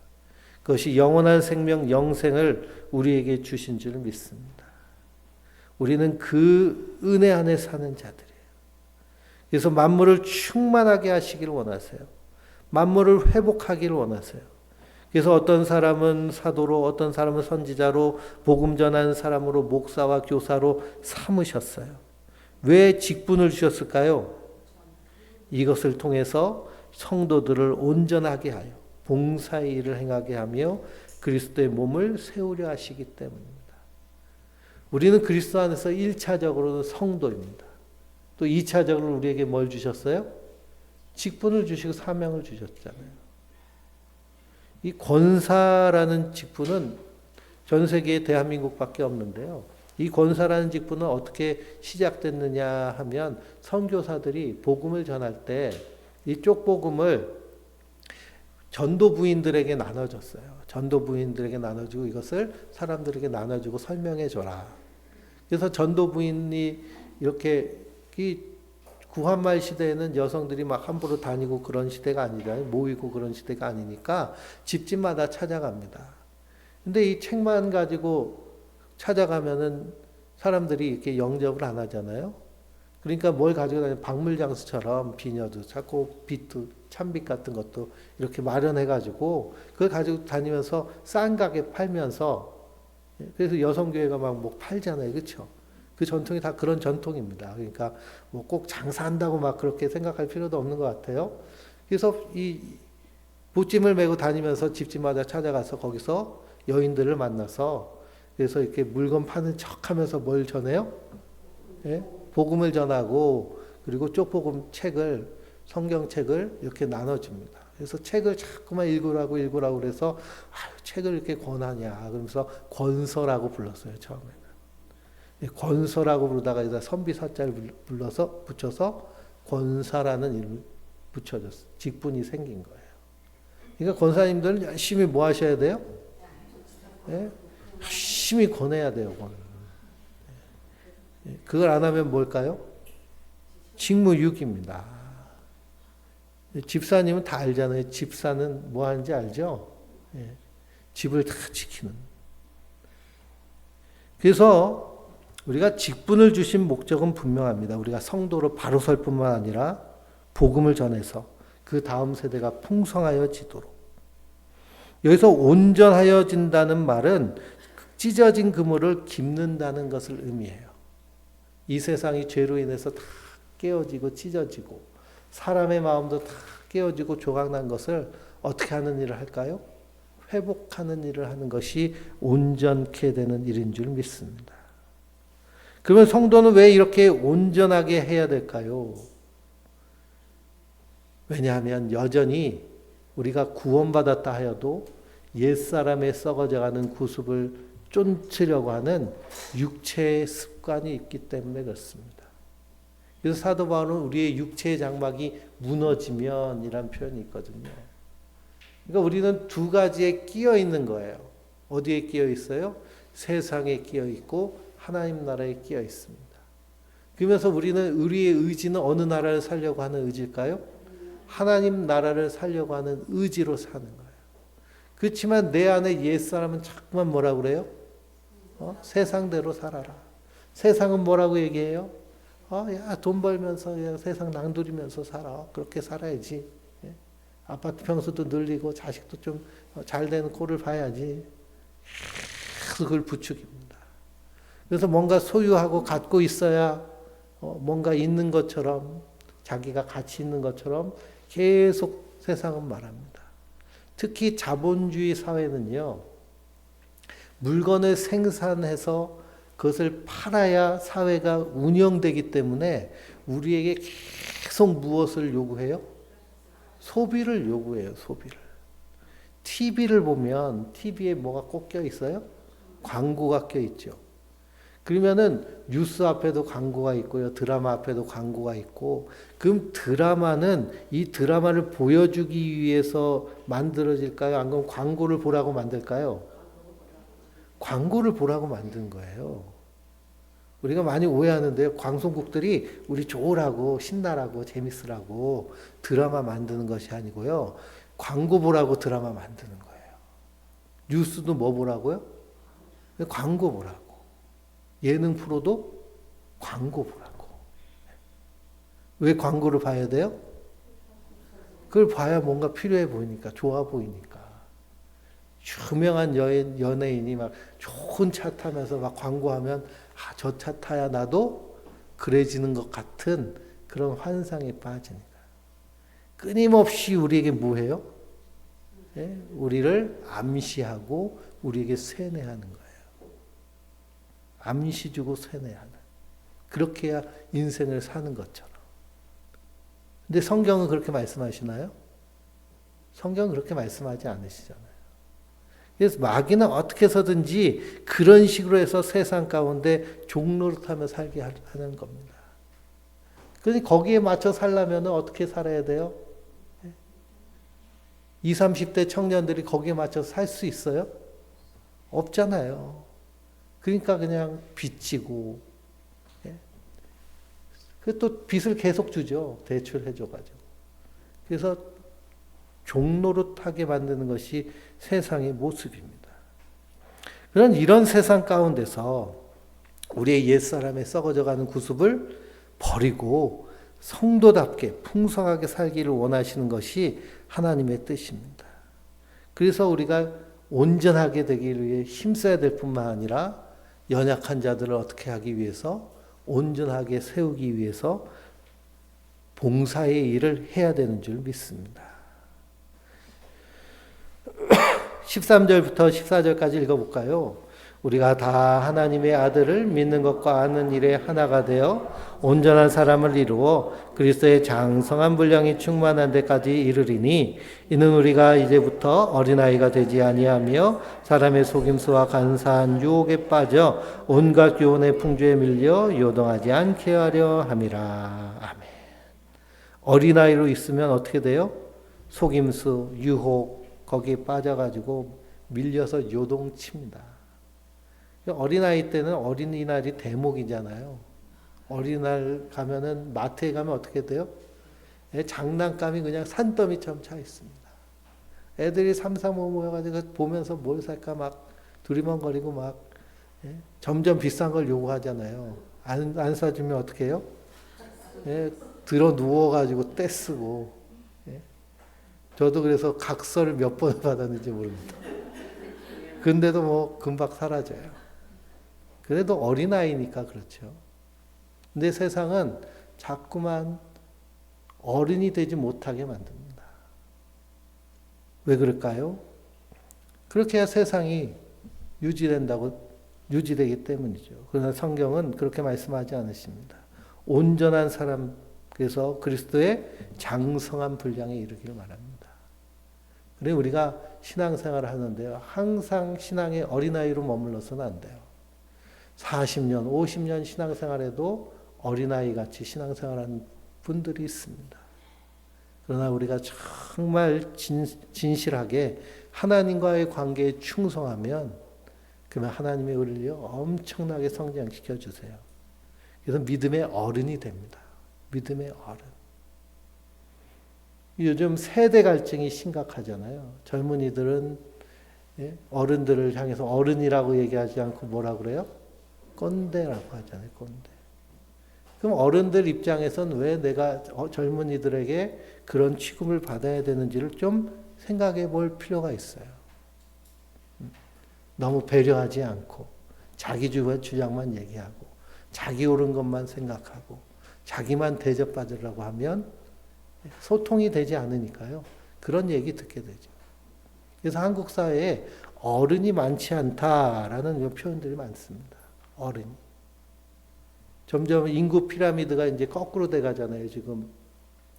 그것이 영원한 생명, 영생을 우리에게 주신 줄 믿습니다. 우리는 그 은혜 안에 사는 자들이에요. 그래서 만물을 충만하게 하시기를 원하세요. 만물을 회복하기를 원하세요. 그래서 어떤 사람은 사도로, 어떤 사람은 선지자로, 복음 전하는 사람으로, 목사와 교사로 삼으셨어요. 왜 직분을 주셨을까요? 이것을 통해서 성도들을 온전하게 하여 봉사의 일을 행하게 하며 그리스도의 몸을 세우려 하시기 때문입니다. 우리는 그리스도 안에서 1차적으로는 성도입니다. 또 2차적으로 우리에게 뭘 주셨어요? 직분을 주시고 사명을 주셨잖아요. 이 권사라는 직분은 전 세계에 대한민국밖에 없는데요. 이 권사라는 직분은 어떻게 시작됐느냐 하면 선교사들이 복음을 전할 때 이쪽 복음을 전도부인들에게 나눠줬어요. 전도부인들에게 나눠주고 이것을 사람들에게 나눠주고 설명해줘라. 그래서 전도부인이 이렇게 구한말 시대에는 여성들이 막 함부로 다니고 그런 시대가 아니잖아요. 모이고 그런 시대가 아니니까 집집마다 찾아갑니다. 근데 이 책만 가지고 찾아가면은 사람들이 이렇게 영접을 안 하잖아요. 그러니까 뭘 가지고 다니면 박물장수처럼 비녀도 찾고 빛도 참빛 같은 것도 이렇게 마련해가지고 그걸 가지고 다니면서 싼 가게 팔면서, 그래서 여성교회가 막 뭐 팔잖아요. 그렇죠? 그 전통이 다 그런 전통입니다. 그러니까 뭐 꼭 장사한다고 막 그렇게 생각할 필요도 없는 것 같아요. 그래서 이 보찜을 메고 다니면서 집집마다 찾아가서 거기서 여인들을 만나서 그래서 이렇게 물건 파는 척하면서 뭘 전해요? 예? 복음을 전하고 그리고 쪽복음 책을, 성경책을 이렇게 나눠줍니다. 그래서 책을 자꾸만 읽으라고 그래서 책을 이렇게 권하냐 그러면서 권서라고 불렀어요. 처음에는. 권서라고 부르다가 여기다 선비사자를 붙여서 권사라는 이름을 붙여줬어요. 직분이 생긴 거예요. 그러니까 권사님들은 열심히 뭐 하셔야 돼요? 네? 열심히 권해야 돼요. 그걸 안 하면 뭘까요? 직무유기입니다. 집사님은 다 알잖아요. 집사는 뭐 하는지 알죠? 예. 집을 다 지키는. 그래서 우리가 직분을 주신 목적은 분명합니다. 우리가 성도로 바로 설 뿐만 아니라 복음을 전해서 그 다음 세대가 풍성하여지도록. 여기서 온전하여진다는 말은 찢어진 그물을 깁는다는 것을 의미해요. 이 세상이 죄로 인해서 다 깨어지고 찢어지고 사람의 마음도 다 깨어지고 조각난 것을 어떻게 하는 일을 할까요? 회복하는 일을 하는 것이 온전케 되는 일인 줄 믿습니다. 그러면 성도는 왜 이렇게 온전하게 해야 될까요? 왜냐하면 여전히 우리가 구원받았다 하여도 옛사람의 썩어져가는 구습을 쫓으려고 하는 육체의 습관이 있기 때문에 그렇습니다. 그래서 사도 바울은 우리의 육체의 장막이 무너지면 이란 표현이 있거든요. 그러니까 우리는 두 가지에 끼어 있는 거예요. 어디에 끼어 있어요? 세상에 끼어 있고 하나님 나라에 끼어 있습니다. 그러면서 우리의 의지는 어느 나라를 살려고 하는 의지일까요? 하나님 나라를 살려고 하는 의지로 사는 거예요. 그렇지만 내 안에 옛사람은 자꾸만 뭐라고 그래요? 세상대로 살아라. 세상은 뭐라고 얘기해요? 야, 돈 벌면서 그냥 세상 낭두리면서 살아. 그렇게 살아야지. 예? 아파트 평수도 늘리고 자식도 좀 잘 되는 꼴을 봐야지. 계속 그걸 부추깁니다. 그래서 뭔가 소유하고 갖고 있어야 뭔가 있는 것처럼 자기가 가치 있는 것처럼 계속 세상은 말합니다. 특히 자본주의 사회는요. 물건을 생산해서 그것을 팔아야 사회가 운영되기 때문에 우리에게 계속 무엇을 요구해요? 소비를 요구해요. 소비를. TV를 보면 TV에 뭐가 꼭 껴 있어요? 광고가 껴 있죠. 그러면은 뉴스 앞에도 광고가 있고요. 드라마 앞에도 광고가 있고, 그럼 드라마는 이 드라마를 보여주기 위해서 만들어질까요? 아니면 광고를 보라고 만들까요? 광고를 보라고 만든 거예요. 우리가 많이 오해하는데요. 방송국들이 우리 좋으라고 신나라고 재밌으라고 드라마 만드는 것이 아니고요. 광고 보라고 드라마 만드는 거예요. 뉴스도 뭐 보라고요? 광고 보라고. 예능 프로도 광고 보라고. 왜 광고를 봐야 돼요? 그걸 봐야 뭔가 필요해 보이니까, 좋아 보이니까. 유명한 연예인이 막 좋은 차 타면서 막 광고하면 저 차 타야 나도 그래지는 것 같은 그런 환상에 빠지니까. 끊임없이 우리에게 뭐해요? 예? 우리를 암시하고 우리에게 세뇌하는 거예요. 암시 주고 세뇌하는. 그렇게 해야 인생을 사는 것처럼. 근데 성경은 그렇게 말씀하시나요? 성경은 그렇게 말씀하지 않으시잖아요. 그래서 마귀는 어떻게 해서든지 그런 식으로 해서 세상 가운데 종노릇하며 살게 하는 겁니다. 그러니 거기에 맞춰 살려면 어떻게 살아야 돼요? 20, 30대 청년들이 거기에 맞춰서 살 수 있어요? 없잖아요. 그러니까 그냥 빚지고, 또 빚을 계속 주죠. 대출해줘가지고. 그래서 종노릇하게 만드는 것이 세상의 모습입니다. 그런 이런 세상 가운데서 우리의 옛사람의 썩어져가는 구습을 버리고 성도답게 풍성하게 살기를 원하시는 것이 하나님의 뜻입니다. 그래서 우리가 온전하게 되기 위해 힘써야 될 뿐만 아니라 연약한 자들을 어떻게 하기 위해서 온전하게 세우기 위해서 봉사의 일을 해야 되는 줄 믿습니다. 13절부터 14절까지 읽어볼까요? 우리가 다 하나님의 아들을 믿는 것과 아는 일에 하나가 되어 온전한 사람을 이루어 그리스도의 장성한 분량이 충만한 데까지 이르리니 이는 우리가 이제부터 어린아이가 되지 아니하며 사람의 속임수와 간사한 유혹에 빠져 온갖 교훈의 풍조에 밀려 요동하지 않게 하려 함이라. 아멘. 어린아이로 있으면 어떻게 돼요? 속임수, 유혹 거기에 빠져가지고 밀려서 요동칩니다. 어린아이 때는 어린이날이 대목이잖아요. 어린이날 가면은 마트에 가면 어떻게 돼요? 장난감이 그냥 산더미처럼 차 있습니다. 애들이 삼삼오오 모여가지고 보면서 뭘 살까 막 두리번거리고 막 점점 비싼 걸 요구하잖아요. 안 사주면 어떻게 해요? 들어 누워가지고 떼쓰고. 저도 그래서 각서를 몇 번 받았는지 모릅니다. 근데도 뭐 금방 사라져요. 그래도 어린아이니까 그렇죠. 근데 세상은 자꾸만 어른이 되지 못하게 만듭니다. 왜 그럴까요? 그렇게 해야 세상이 유지되기 때문이죠. 그러나 성경은 그렇게 말씀하지 않으십니다. 온전한 사람, 그래서 그리스도의 장성한 분량에 이르기를 말합니다. 그래 우리가 신앙생활을 하는데요. 항상 신앙의 어린아이로 머물러서는 안 돼요. 40년, 50년 신앙생활에도 어린아이 같이 신앙생활하는 분들이 있습니다. 그러나 우리가 정말 진실하게 하나님과의 관계에 충성하면 그러면 하나님의 우리를 엄청나게 성장시켜 주세요. 그래서 믿음의 어른이 됩니다. 믿음의 어른. 요즘 세대 갈증이 심각하잖아요. 젊은이들은 어른들을 향해서 어른이라고 얘기하지 않고 뭐라 그래요? 꼰대라고 하잖아요. 꼰대. 그럼 어른들 입장에선 왜 내가 젊은이들에게 그런 취급을 받아야 되는지를 좀 생각해 볼 필요가 있어요. 너무 배려하지 않고 자기 주장만 얘기하고 자기 옳은 것만 생각하고 자기만 대접받으려고 하면 소통이 되지 않으니까요. 그런 얘기 듣게 되죠. 그래서 한국 사회에 어른이 많지 않다라는 표현들이 많습니다. 어른이. 점점 인구 피라미드가 이제 거꾸로 돼 가잖아요. 지금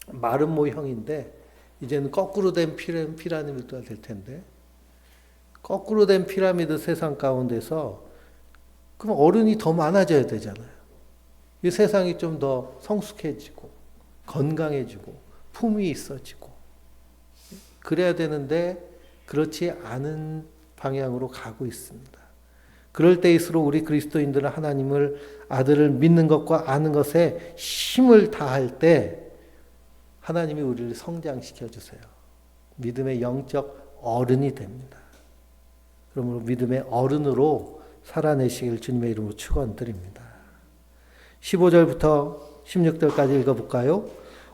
마른 모형인데 이제는 거꾸로 된 피라미드가 될 텐데 거꾸로 된 피라미드 세상 가운데서 그럼 어른이 더 많아져야 되잖아요. 이 세상이 좀 더 성숙해지고 건강해지고 품이 있어지고 그래야 되는데 그렇지 않은 방향으로 가고 있습니다. 그럴 때일수록 우리 그리스도인들은 하나님을 아들을 믿는 것과 아는 것에 힘을 다할 때 하나님이 우리를 성장시켜 주세요. 믿음의 영적 어른이 됩니다. 그러므로 믿음의 어른으로 살아내시길 주님의 이름으로 축원드립니다. 15절부터 16절까지 읽어볼까요?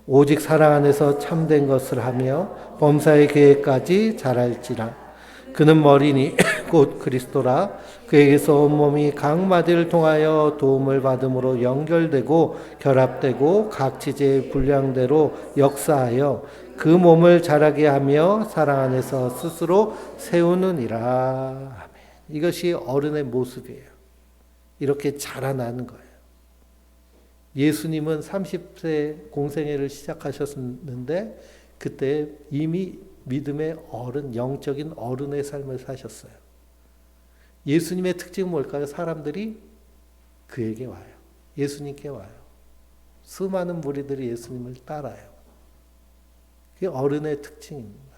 오직 사랑 안에서 참된 것을 하며 범사의 계획까지 잘할지라. 그는 머리니 곧 그리스도라. 그에게서 온몸이 각 마디를 통하여 도움을 받음으로 연결되고 결합되고 각 지체의 분량대로 역사하여 그 몸을 자라게 하며 사랑 안에서 스스로 세우느니라. 아멘. 이것이 어른의 모습이에요. 이렇게 자라나는 거예요. 예수님은 30세 공생애를 시작하셨는데 그때 이미 믿음의 어른, 영적인 어른의 삶을 사셨어요. 예수님의 특징은 뭘까요? 사람들이 그에게 와요. 예수님께 와요. 수많은 무리들이 예수님을 따라요. 그게 어른의 특징입니다.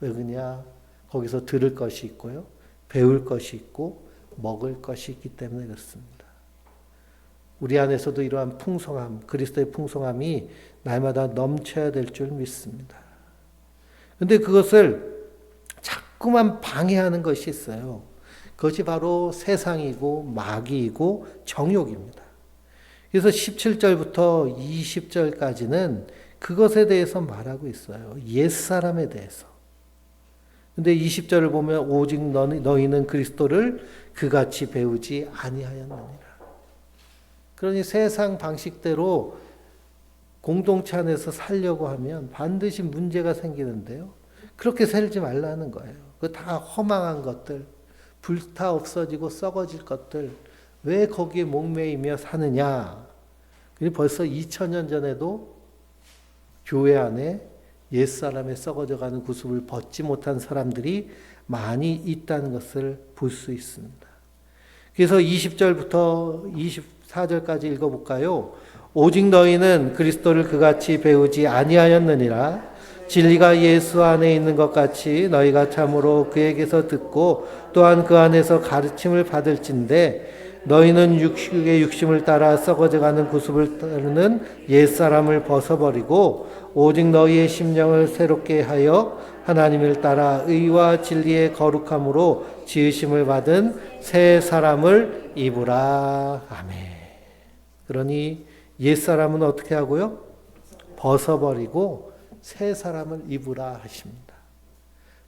왜 그러냐? 거기서 들을 것이 있고요. 배울 것이 있고 먹을 것이 있기 때문에 그렇습니다. 우리 안에서도 이러한 풍성함, 그리스도의 풍성함이 날마다 넘쳐야 될 줄 믿습니다. 그런데 그것을 자꾸만 방해하는 것이 있어요. 그것이 바로 세상이고 마귀이고 정욕입니다. 그래서 17절부터 20절까지는 그것에 대해서 말하고 있어요. 옛사람에 대해서. 근데 20절을 보면 오직 너희는 그리스도를 그같이 배우지 아니하였느니라. 그러니 세상 방식대로 공동체 안에서 살려고 하면 반드시 문제가 생기는데요. 그렇게 살지 말라는 거예요. 그 다 허망한 것들, 불타 없어지고 썩어질 것들, 왜 거기에 목매이며 사느냐. 벌써 2000년 전에도 교회 안에 옛사람의 썩어져가는 구습을 벗지 못한 사람들이 많이 있다는 것을 볼 수 있습니다. 그래서 20절부터 24절까지 읽어볼까요? 오직 너희는 그리스도를 그같이 배우지 아니하였느니라. 진리가 예수 안에 있는 것 같이 너희가 참으로 그에게서 듣고 또한 그 안에서 가르침을 받을진대 너희는 육식의 육심을 따라 썩어져가는 구습을 따르는 옛사람을 벗어버리고 오직 너희의 심령을 새롭게 하여 하나님을 따라 의와 진리의 거룩함으로 지으심을 받은 새 사람을 입으라. 아멘. 그러니 옛사람은 어떻게 하고요? 벗어버리고 새 사람을 입으라 하십니다.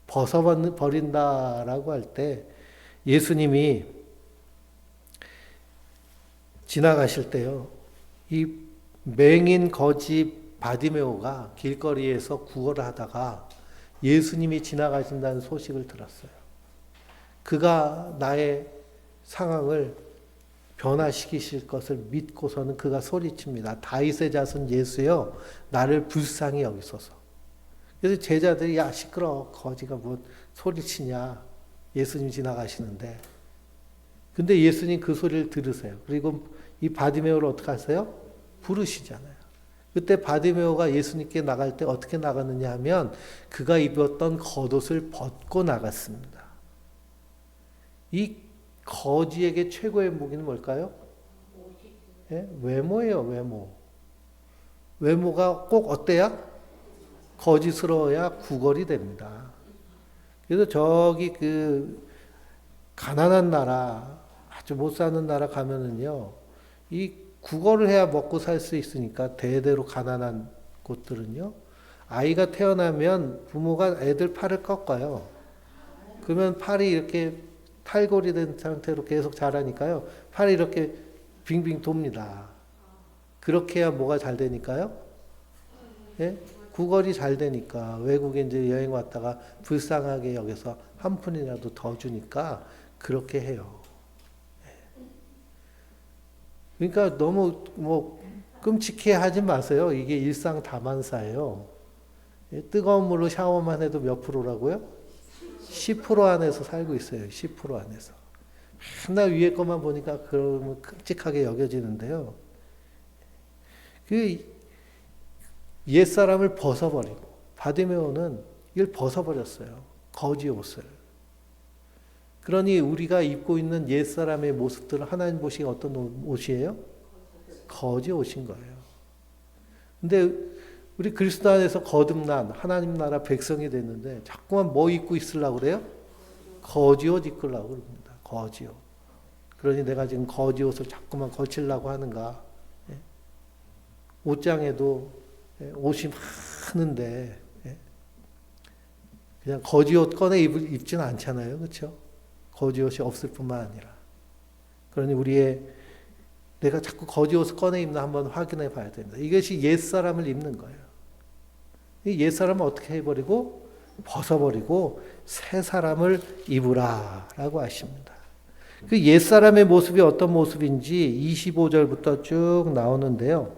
벗어버린다라고 할 때 예수님이 지나가실 때요. 이 맹인 거지 바디메오가 길거리에서 구걸을 하다가 예수님이 지나가신다는 소식을 들었어요. 그가 나의 상황을 변화시키실 것을 믿고서는 그가 소리칩니다. 다윗의 자손 예수여 나를 불쌍히 여기소서. 그래서 제자들이 야 시끄러 거지가 뭐 소리치냐. 예수님 지나가시는데. 근데 예수님 그 소리를 들으세요. 그리고 이 바디메오를 어떻게 하세요? 부르시잖아요. 그때 바디메오가 예수님께 나갈 때 어떻게 나갔느냐 하면 그가 입었던 겉옷을 벗고 나갔습니다. 이 거지에게 최고의 무기는 뭘까요? 예? 외모예요, 외모. 외모가 꼭 어때야? 거짓스러워야 구걸이 됩니다. 그래서 저기 가난한 나라, 아주 못 사는 나라 가면은요, 이 구걸을 해야 먹고 살 수 있으니까 대대로 가난한 곳들은요, 아이가 태어나면 부모가 애들 팔을 꺾어요. 그러면 팔이 이렇게 탈골이 된 상태로 계속 자라니까요, 팔이 이렇게 빙빙 돕니다. 그렇게 해야 뭐가 잘 되니까요? 예? 구걸이 잘 되니까 외국에 이제 여행 왔다가 불쌍하게 여기서 한 푼이라도 더 주니까 그렇게 해요. 그러니까 너무 끔찍해 하지 마세요. 이게 일상다반사예요. 뜨거운 물로 샤워만 해도 몇 프로라고요? 10% 안에서 살고 있어요. 10% 안에서. 맨날 위에 것만 보니까 그러면 끔찍하게 여겨지는데요. 옛사람을 벗어버리고, 바디메오는 이걸 벗어버렸어요. 거지 옷을. 그러니 우리가 입고 있는 옛사람의 모습들은 하나님 보시기에 어떤 옷이에요? 거지 옷인 거예요. 근데 우리 그리스도 안에서 거듭난 하나님 나라 백성이 됐는데 자꾸만 뭐 입고 있으려고 그래요? 거지 옷 입으려고 그럽니다. 거지 옷. 그러니 내가 지금 거지 옷을 자꾸만 걸치려고 하는가? 옷장에도 옷이 많은데 그냥 거지 옷 꺼내 입지는 않잖아요. 그렇죠? 거지 옷이 없을 뿐만 아니라. 그러니 내가 자꾸 거지 옷을 꺼내 입나 한번 확인해 봐야 됩니다. 이것이 옛사람을 입는 거예요. 이 옛사람을 어떻게 해버리고 벗어버리고 새 사람을 입으라 라고 하십니다. 그 옛사람의 모습이 어떤 모습인지 25절부터 쭉 나오는데요.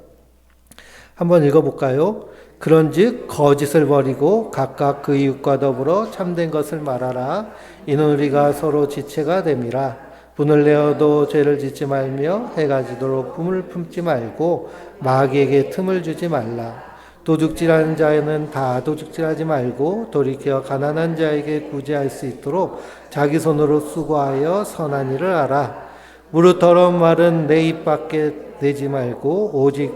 한번 읽어볼까요? 그런즉 거짓을 버리고 각각 그 이웃과 더불어 참된 것을 말하라. 이는 우리가 서로 지체가 됨이라. 분을 내어도 죄를 짓지 말며 해가 지도록 품을 품지 말고 마귀에게 틈을 주지 말라. 도둑질하는 자에는 다 도둑질하지 말고 돌이켜 가난한 자에게 구제할 수 있도록 자기 손으로 수고하여 선한 일을 하라. 무릇 더러운 말은 내 입 밖에 내지 말고 오직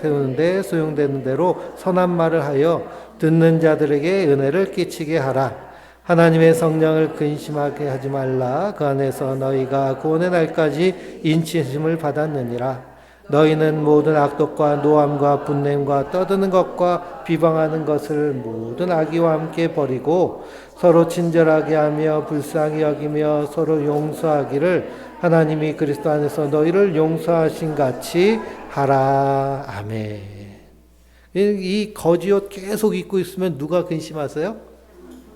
세우는데 소용되는 대로 선한 말을 하여 듣는 자들에게 은혜를 끼치게 하라. 하나님의 성령을 근심하게 하지 말라. 그 안에서 너희가 구원의 날까지 인치심을 받았느니라. 너희는 모든 악독과 노함과 분냄과 떠드는 것과 비방하는 것을 모든 악의와 함께 버리고 서로 친절하게 하며 불쌍히 여기며 서로 용서하기를 하나님이 그리스도 안에서 너희를 용서하신 같이 하라. 아멘. 이 거지옷 계속 입고 있으면 누가 근심하세요?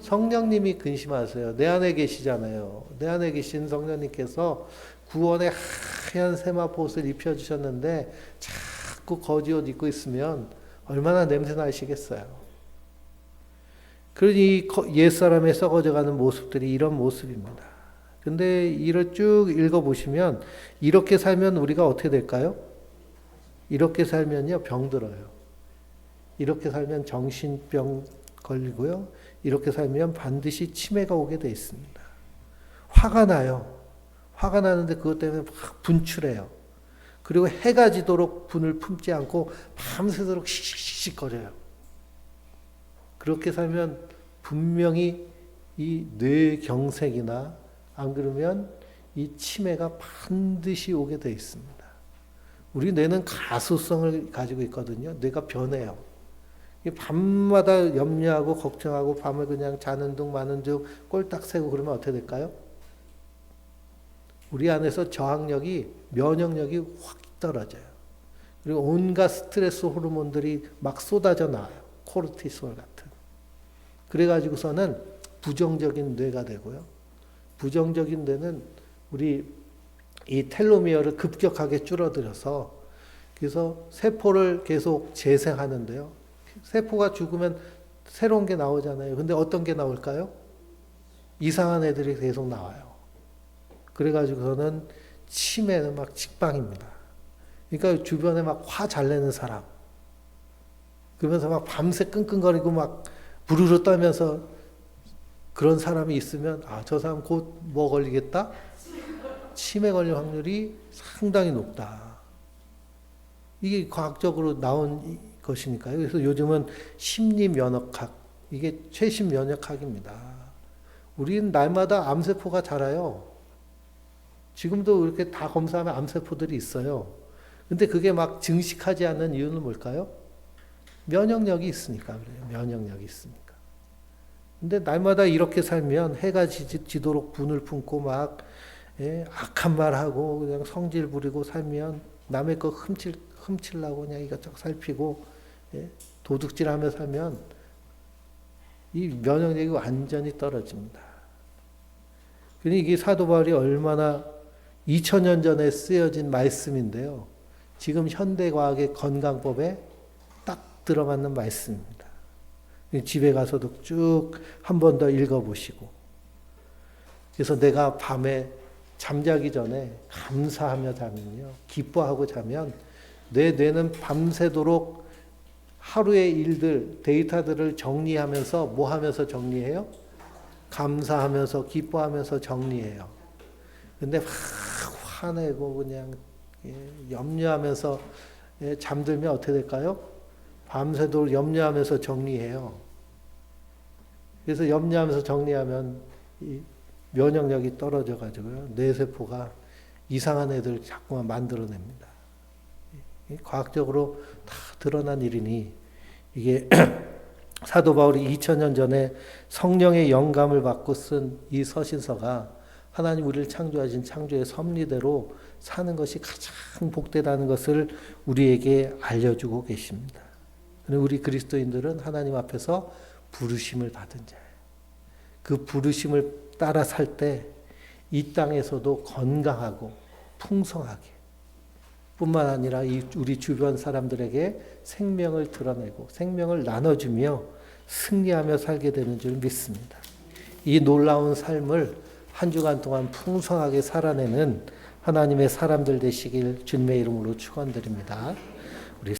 성령님이 근심하세요. 내 안에 계시잖아요. 내 안에 계신 성령님께서 구원의 하얀 세마포 옷을 입혀주셨는데 자꾸 거지옷 입고 있으면 얼마나 냄새 나시겠어요. 그러니 옛사람의 썩어져가는 모습들이 이런 모습입니다. 근데 이를 쭉 읽어보시면 이렇게 살면 우리가 어떻게 될까요? 이렇게 살면요 병들어요. 이렇게 살면 정신병 걸리고요. 이렇게 살면 반드시 치매가 오게 돼 있습니다. 화가 나요. 화가 나는데 그것 때문에 막 분출해요. 그리고 해가 지도록 분을 품지 않고 밤새도록 씩씩거려요. 그렇게 살면 분명히 이 뇌경색이나 안 그러면 이 치매가 반드시 오게 돼 있습니다. 우리 뇌는 가소성을 가지고 있거든요. 뇌가 변해요. 밤마다 염려하고 걱정하고 밤을 그냥 자는 둥 마는 둥 꼴딱 새고 그러면 어떻게 될까요? 우리 안에서 저항력이 면역력이 확 떨어져요. 그리고 온갖 스트레스 호르몬들이 막 쏟아져 나와요. 코르티솔 같은. 그래가지고서는 부정적인 뇌가 되고요. 부정적인 뇌는 우리 이 텔로미어를 급격하게 줄어들여서 그래서 세포를 계속 재생하는데요. 세포가 죽으면 새로운 게 나오잖아요. 근데 어떤 게 나올까요? 이상한 애들이 계속 나와요. 그래가지고서는 치매는 막 직방입니다. 그러니까 주변에 막 화 잘 내는 사람, 그러면서 막 밤새 끙끙거리고 막 부르르 떨면서 그런 사람이 있으면 저 사람 곧 뭐 걸리겠다? 치매 걸릴 확률이 상당히 높다. 이게 과학적으로 나온 것이니까요. 그래서 요즘은 심리면역학, 이게 최신 면역학입니다. 우리는 날마다 암세포가 자라요. 지금도 이렇게 다 검사하면 암세포들이 있어요. 근데 그게 막 증식하지 않는 이유는 뭘까요? 면역력이 있으니까 그래요. 면역력이 있으니까. 근데 날마다 이렇게 살면 해가 지도록 분을 품고 막 악한 말하고 그냥 성질 부리고 살면 남의 거 훔치려고 그냥 이것저것 살피고 도둑질하며 살면 이 면역력이 완전히 떨어집니다. 그러니 이게 사도 바울이 얼마나 2000년 전에 쓰여진 말씀인데요. 지금 현대과학의 건강법에 딱 들어맞는 말씀입니다. 집에 가서도 쭉 한 번 더 읽어보시고. 그래서 내가 밤에 잠자기 전에 감사하며 자면요. 기뻐하고 자면 내 뇌는 밤새도록 하루의 일들, 데이터들을 정리하면서 뭐 하면서 정리해요? 감사하면서 기뻐하면서 정리해요. 근데 막 화내고 그냥 염려하면서 잠들면 어떻게 될까요? 밤새도록 염려하면서 정리해요. 그래서 염려하면서 정리하면 이 면역력이 떨어져 가지고요. 뇌세포가 이상한 애들 자꾸만 만들어냅니다. 과학적으로 다 드러난 일이니 이게 사도 바울이 2000년 전에 성령의 영감을 받고 쓴 이 서신서가 하나님 우리를 창조하신 창조의 섭리대로 사는 것이 가장 복되다는 것을 우리에게 알려주고 계십니다. 우리 그리스도인들은 하나님 앞에서 부르심을 받은 자예요. 그 부르심을 따라 살 때 이 땅에서도 건강하고 풍성하게 뿐만 아니라 우리 주변 사람들에게 생명을 드러내고 생명을 나눠주며 승리하며 살게 되는 줄 믿습니다. 이 놀라운 삶을 한 주간 동안 풍성하게 살아내는 하나님의 사람들 되시길 주님의 이름으로 축원드립니다.